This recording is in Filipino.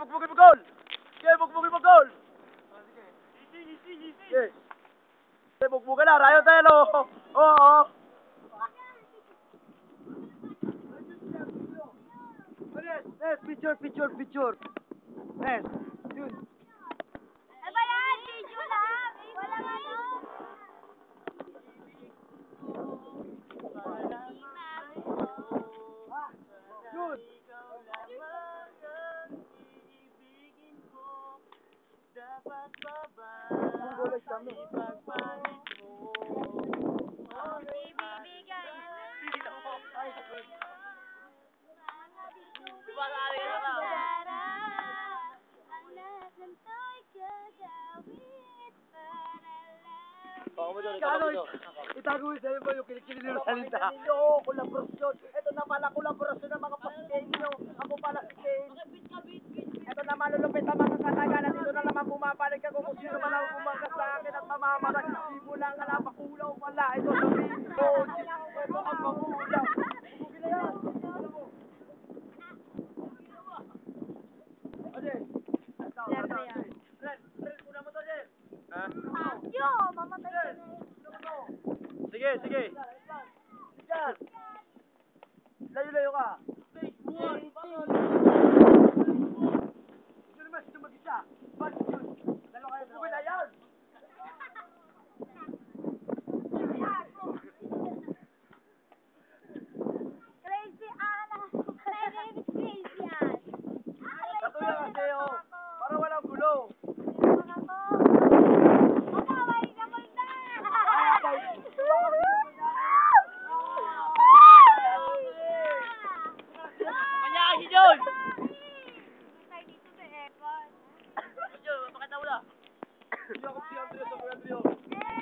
bugbugin mo goal! Sige, bugbugin mo goal! Easy. Sige. Sige, bugbugin na. Rayo tayo, no? Oo. Yes, picture. Yes, yun. Ano ba yan? Video lang. Walang ano. Yun. Dapat pa ba ipagpalit mo ang Ibibigay ang lahat ng to'y gagawin para lang. Baka mo doon, Kano, itago mo sa'yo mo yung kilikili ng salita. Kolaborasyon. Ito na pala kolaborasyon ng mga Paspeño. Ako pala si Ken. Ito na malulupit ang mga katagalan. Dito na naman bumabalik ako kung sino man ang bumakas sa akin at mamamarag. Di mo lang alam, makulaw pala. Ito sabihin ko, ito ang makulaw. Bugin na yan. Ade. Ren, una mo to, Ren. Ha? Yo, mamatay ka na yun. Sige. Diyan. Layo ka. Ito naman, ito mag-isa. Bakit yun? Dalawa kayo. Bugin na yan. Crazy Anna. Crazy Anna. Katuya kasi, oh. Para walang gulo. Magaway na multa! Kanya kasi John! Tayo dito sa aircon. John, mapakita mo na. Hindi ako si Andres, ako Andres. Eh!